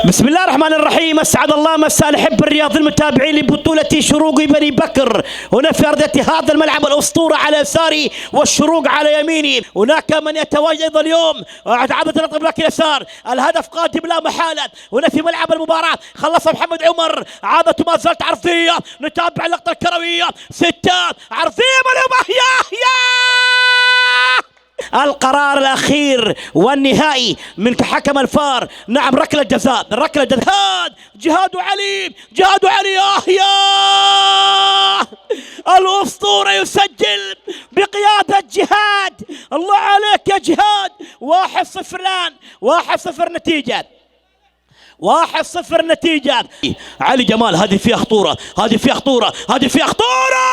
بسم الله الرحمن الرحيم. اسعد الله مساء الحب الرياض المتابعين لبطولة شروق بني بكر هنا في أرضية هذا الملعب. الأسطورة على يساري والشروق على يميني. هناك من يتواجد أيضا اليوم عبد الرقم لك اليسار. الهدف قادم لا محالة هنا في ملعب المباراة. خلص محمد عمر، عادت ما زالت عرضية. نتابع اللقطة الكروية. 6 عرضية ملعوبة. يا القرار الأخير والنهائي من حكم الفار. نعم ركلة جزاء، ركلة جزاء. جهاد وعلي، جهاد وعلي. يا الأسطورة يسجل بقيادة جهاد. الله عليك يا جهاد. 1-0 الآن، 1-0 نتيجة، 1-0 نتيجة. علي جمال هذه فيها خطورة، هذه فيها خطورة، هذه فيها خطورة.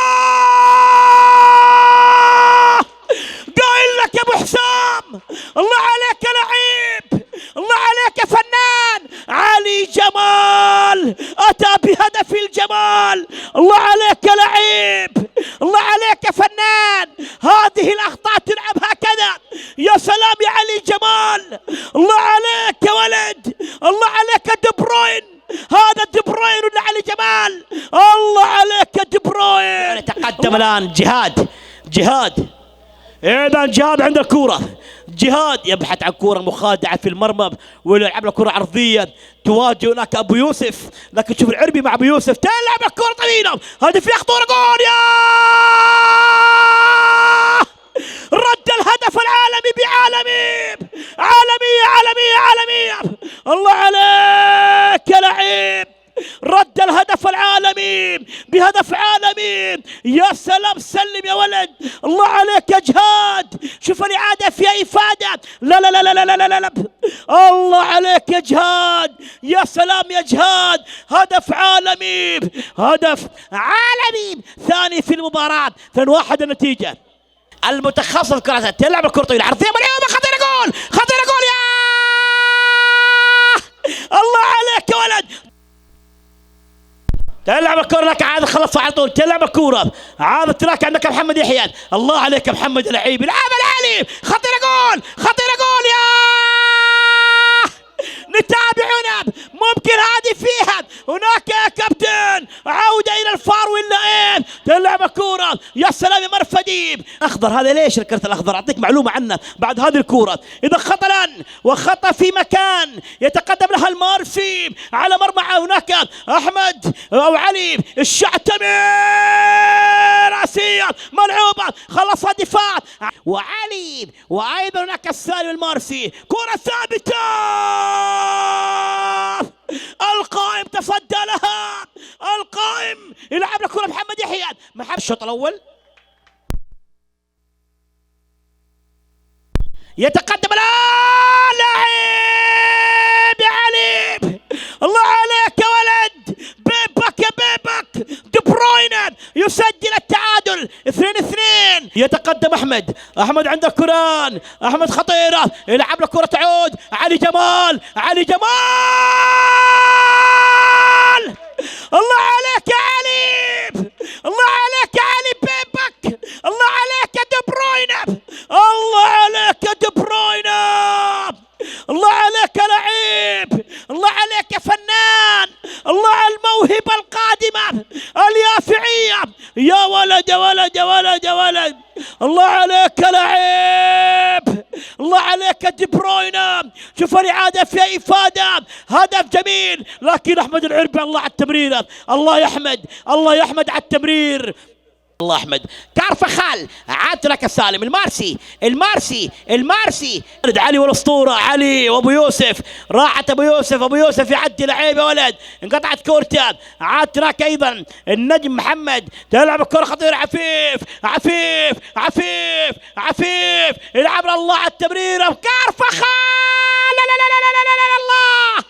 قايل لك يا ابو حسام الله عليك يا لعيب، الله عليك يا فنان. علي جمال اتى بهدف الجمال. الله عليك يا لعيب، الله عليك يا فنان. هذه الاخطاء تلعب هكذا. يا سلام يا علي جمال، الله عليك يا ولد، الله عليك يا دي بروين. هذا دي بروين ولا علي جمال؟ الله عليك يا دي بروين. يتقدم الان جهاد، جهاد. إذا جهاد عند الكورة. جهاد يبحث عن كورة مخادعة في المرمى ويلعب له كورة عرضية. تواجه هناك أبو يوسف، لكن شوف العربي مع أبو يوسف تلعب الكورة طويلة. هذه فيها خطورة. جول. يا رد الهدف العالمي بعالمي، عالمية عالمية عالمية. الله عليك يا لعيب. رد الهدف العالمي بهدف عالمي. يا سلام، سلم يا ولد. الله عليك يا جهاد. شوف الإعادة فيها إفادة. لا لا لا لا لا لا لا لا. الله عليك يا جهاد. يا سلام يا جهاد. هدف عالمي، هدف عالمي ثاني في المباراة. 2-1 النتيجة. المتخصص كرة تلعب الكرة طويلة عرضية ملعوبة. خطيرة جول، خطيرة جول. يا الله عليك يا ولد. تلعب الكرة لك عاد، خلص على طول. تلعب الكرة عاد لك عندك محمد يحيى. الله عليك يا محمد لعيب. العاب العالي. خطيرة جول، خطيرة جول. يا نتابع هنا، ممكن هذه فيها. هناك يا كابتن عودة إلى الفار ولا إيه؟ تلعب الكرة. يا سلام يا مرفدي. أخضر هذا ليش الكرت الأخضر؟ أعطيك معلومة عنه بعد هذه الكرة. إذا خطأ وخطأ في مكان يتقدم لها المارسي على مرمى. هناك أحمد أو علي الشعتمي رأسية ملعوبة. خلصها دفاع وعلي، وأيضا هناك السالم المارسي. كرة ثابتة. القائم تصدى لها. القائم يلعب لكرة محمد يحيى. محمد الشوط الأول يتقدم الآن لاعب يا علي. الله عليك يا ولد. بيبك يا بيبك. دي بروين يسجل التعادل 2-2. يتقدم أحمد، أحمد عند الكرة. أحمد خطيرة، يلعب له كرة تعود. علي جمال، علي جمال. الله عليك يا علي، الله عليك يا علي بيبك. الله عليك يا دي بروين، الله عليك يا دي بروين. الله عليك يا لعيب، الله عليك يا فنان. الله على الموهبة القادمة اليافعية. يا ولد يا ولد يا ولد يا ولد. الله عليك يا لعيب، الله عليك يا دي بروين. شوف الإعادة فيها إفادة. هدف جميل، لكن أحمد العربي الله على التمرير. الله يحمد، الله يحمد على التمرير. الله أحمد. كارفخال عاد لك السالم. المارسي، المارسي، المارسي. علي والأسطورة علي وأبو يوسف. راحت أبو يوسف، أبو يوسف يعدي لعيب يا ولد. انقطعت كورته. عاد لك أيضا النجم محمد. تلعب الكرة خطيرة. عفيف، عفيف، عفيف، عفيف. يلعب الله على التمرير. كارفخال. لا لا لا لا لا لا لا. الله،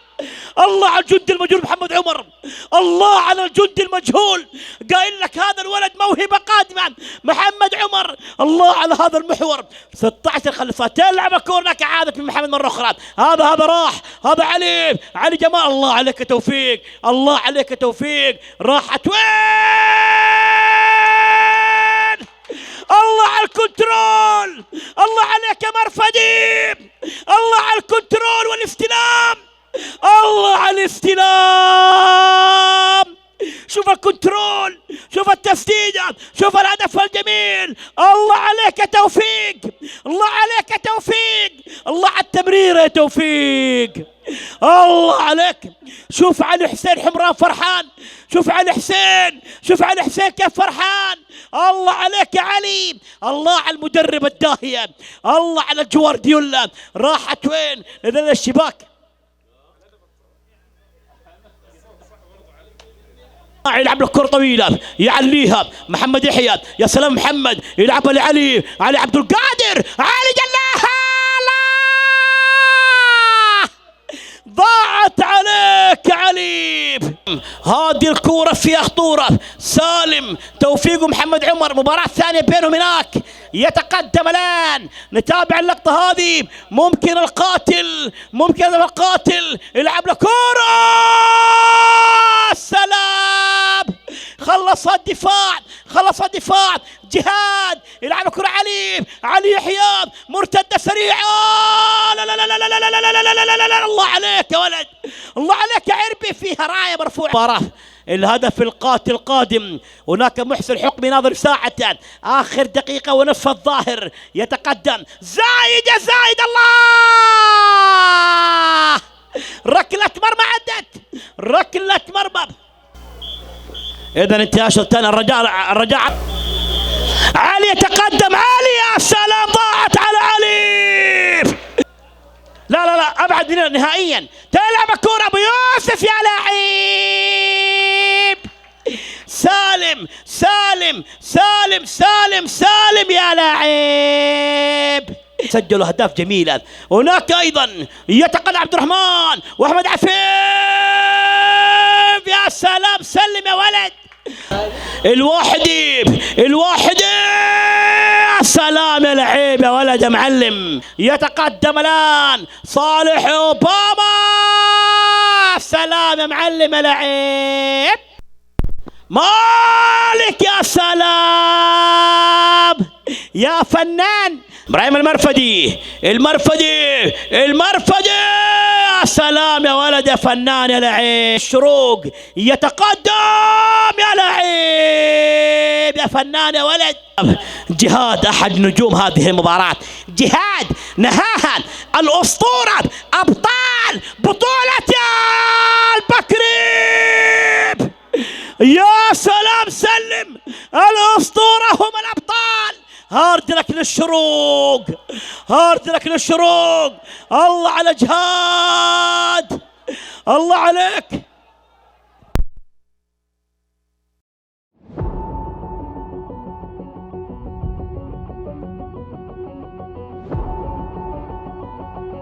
الله على الجندي المجهول محمد عمر. الله على الجندي المجهول. قايل لك هذا الولد موهبة قادمة محمد عمر. الله على هذا المحور. 16 خلصات. تلعب الكورة لك عادة من محمد مرة أخرى. هذا راح. هذا علي، علي جمال. الله عليك توفيق، الله عليك توفيق. راحت وين؟ الله على الكنترول. الله عليك يا مرفدي. الله على الكنترول والاستلام. الله على الاستلام، شوف الكنترول، شوف التسديدة، شوف الهدف الجميل. الله عليك يا توفيق، الله عليك يا توفيق، الله على التمرير يا توفيق، الله عليك. شوف علي حسين حمران فرحان، شوف علي حسين، شوف علي حسين كيف فرحان. الله عليك يا علي، الله على المدرب الداهية، الله على جوارديولا. راحت وين؟ لدى الشباك. يلعب لك كرة طويلة يعليها محمد يحيى، يا سلام محمد، يلعبها لعلي، علي عبد القادر، علي جلاها، ضاعت عليك علي. هذه الكورة فيها خطورة. سالم توفيق ومحمد عمر، مباراة ثانية بينهم هناك، يتقدم الآن. نتابع اللقطة هذه. ممكن القاتل، ممكن القاتل يلعب له كورة، السلام، خلص الدفاع، خلص الدفاع. جهاد يلعب كرة علي، علي يحيى، مرتدة سريعة، لا لا لا لا لا لا لا لا لا لا لا لا. الله عليك يا ولد، الله عليك يا عربي، فيها راية مرفوعة. مباراة الهدف القاتل قادم. هناك محسن حكمي ناظر ساعته، آخر دقيقة ونصف الظاهر، يتقدم زايد يا زايد، الله، ركلة مرمى عدت، ركلة مرمى. إذا انتهى الشوط الثاني. الرجاء علي يتقدم، علي يا سلام، ضاعت على علي، لا لا لا ابعد منها نهائيا. تلعب الكرة ابو يوسف، يا لعيب، سالم سالم سالم سالم سالم، يا لاعب. سجلوا اهداف جميله. هناك ايضا يتقدم عبد الرحمن واحمد عفيف، يا سلام، سلم يا ولد. الواحدي، الواحدي، يا سلام يا لعيب يا ولد يا معلم. يتقدم الان صالح اوباما، سلام يا معلم يا لعيب. مالك، يا سلام يا فنان. ابراهيم المرفدي، المرفدي، المرفدي، يا سلام يا ولد يا فنان يا لعيب. الشروق يتقدم، يا لعيب يا فنان يا ولد. جهاد احد نجوم هذه المباراة، جهاد نهاها الاسطورة، ابطال بطولة البكري. يا سلام، سلم، الاسطورة هم الابطال. هارد لك للشروق، هارد لك للشروق. الله على جهاد، الله عليك.